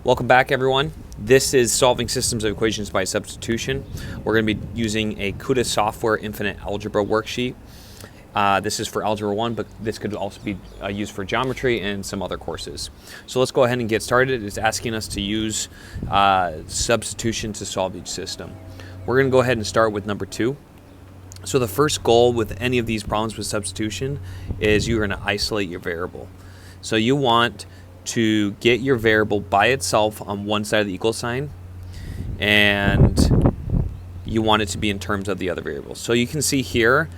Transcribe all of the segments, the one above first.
Welcome back, everyone. This is Solving Systems of Equations by Substitution. We're going to be using a Kuta software infinite algebra worksheet. This is for Algebra 1, but this could also be used for geometry and some other courses. So let's go ahead and get started. It's asking us to use substitution to solve each system. We're going to go ahead and start with number 2. So the first goal with any of these problems with substitution is you're going to isolate your variable. So you want to get your variable by itself on one side of the equal sign, and you want it to be in terms of the other variables. So you can see here,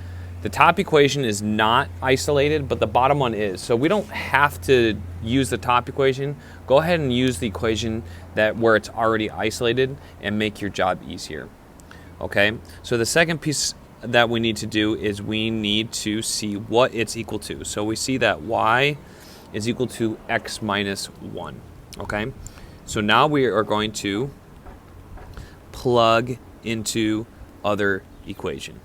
the top equation is not isolated, but the bottom one is. So we don't have to use the top equation. Go ahead and use the equation where it's already isolated and make your job easier. Okay, so the second piece that we need to do is we need to see what it's equal to. So we see that y is equal to x minus 1. Okay, so now we are going to plug into other equation.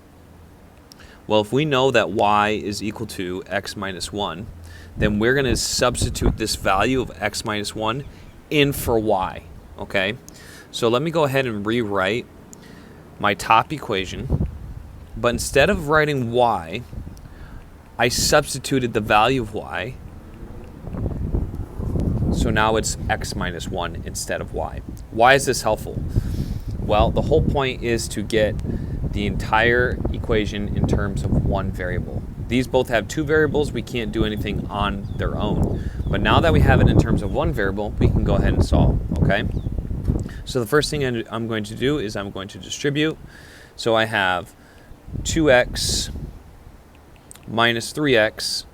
Well, if we know that y is equal to x minus 1, then we're going to substitute this value of x minus 1 in for y. Okay, so let me go ahead and rewrite my top equation, but instead of writing y, I substituted the value of y. So now it's x minus 1 instead of y. Why is this helpful? Well, the whole point is to get the entire equation in terms of one variable. These both have two variables. We can't do anything on their own. But now that we have it in terms of one variable, we can go ahead and solve, okay? So the first thing I'm going to do is I'm going to distribute. So I have 2x minus 3x.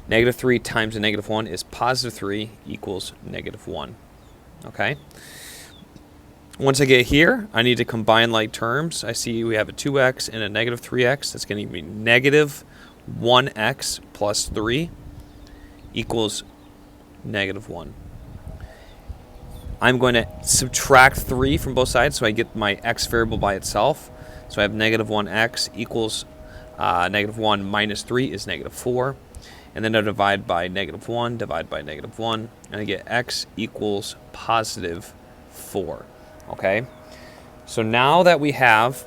Negative 3 times a negative 1 is positive 3 equals negative 1. Okay? Once I get here, I need to combine like terms. I see we have a 2x and a negative 3x. That's going to be negative 1x plus 3 equals negative 1. I'm going to subtract 3 from both sides so I get my x variable by itself. So I have negative 1x equals negative 1 minus 3 is negative 4. And then I divide by negative 1, divide by negative 1, and I get x equals positive 4. Okay? So now that we have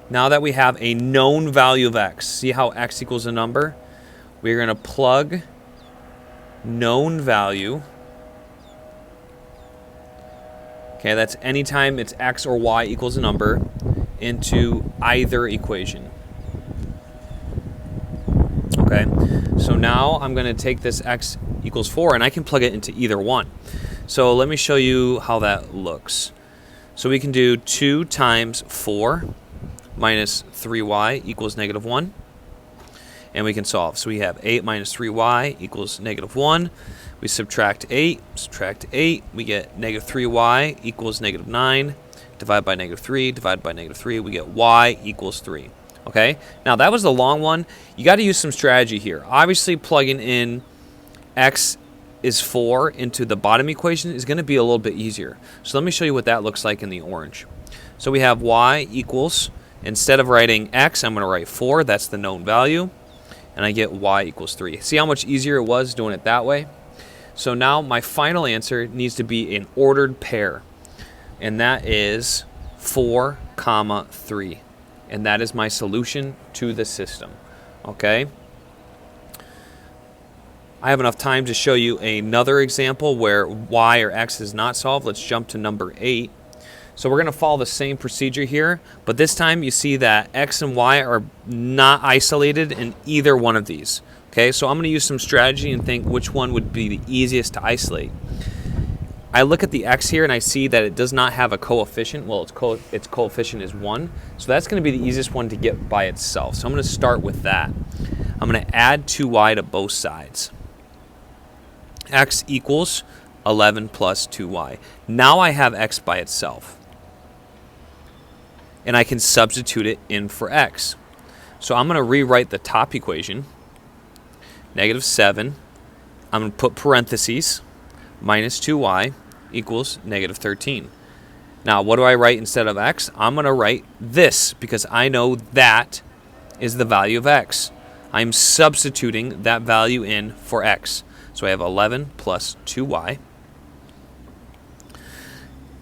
a known value of x, see how x equals a number? We're going to plug known value. Okay, that's anytime it's x or y equals a number into either equation. Okay, so now I'm going to take this x equals 4 and I can plug it into either one. So let me show you how that looks. So we can do 2 times 4 minus 3y equals negative 1. And we can solve. So we have 8 minus 3y equals negative 1. We subtract 8, we get negative 3y equals negative 9. Divide by negative 3, divide by negative 3, we get y equals 3. Okay, now that was the long one. You got to use some strategy here. Obviously, plugging in x is 4 into the bottom equation is going to be a little bit easier. So let me show you what that looks like in the orange. So we have y equals, instead of writing x, I'm going to write 4. That's the known value. And I get y equals 3. See how much easier it was doing it that way? So now my final answer needs to be an ordered pair. And that is 4, 3. And that is my solution to the system. Okay? I have enough time to show you another example where y or x is not solved. Let's jump to number 8. So we're going to follow the same procedure here, but this time you see that x and y are not isolated in either one of these. Okay, so I'm going to use some strategy and think which one would be the easiest to isolate. I look at the x here and I see that it does not have a coefficient. Well, its coefficient is 1. So that's going to be the easiest one to get by itself. So I'm going to start with that. I'm going to add 2y to both sides. X equals 11 plus 2y. Now I have x by itself. And I can substitute it in for x. So I'm going to rewrite the top equation. Negative 7. I'm going to put parentheses. Minus 2y equals negative 13. Now, what do I write instead of x? I'm going to write this because I know that is the value of x. I'm substituting that value in for x. So I have 11 plus 2y.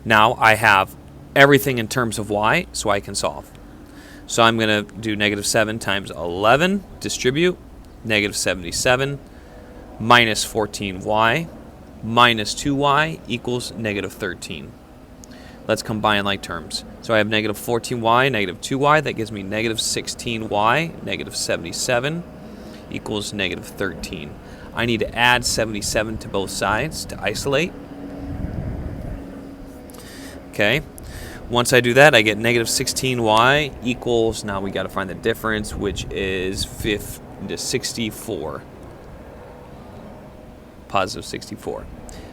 Now I have everything in terms of y, so I can solve. So I'm going to do negative 7 times 11, distribute, negative 77, minus 14y, minus 2y equals negative 13. Let's combine like terms. So I have negative 14y, negative 2y. That gives me negative 16y, negative 77 equals negative 13. I need to add 77 to both sides to isolate. Okay. Once I do that, I get negative 16y equals, now we got to find the difference, which is 64. Positive 64.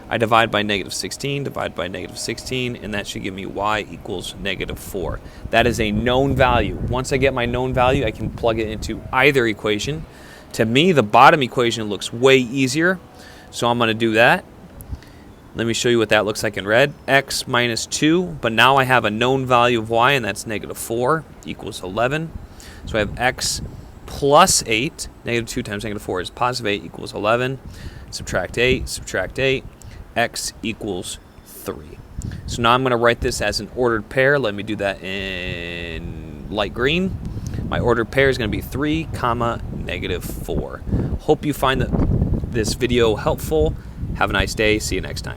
I divide by negative 16, divide by negative 16, and that should give me y equals negative 4. That is a known value. Once I get my known value, I can plug it into either equation. To me, the bottom equation looks way easier, so I'm going to do that. Let me show you what that looks like in red. X minus 2, but now I have a known value of y, and that's negative 4 equals 11. So I have x plus 8. Negative 2 times negative 4 is positive 8 equals 11. Subtract 8, subtract 8. X equals 3. So now I'm going to write this as an ordered pair. Let me do that in light green. My ordered pair is going to be 3, negative 4. Hope you find this video helpful. Have a nice day. See you next time.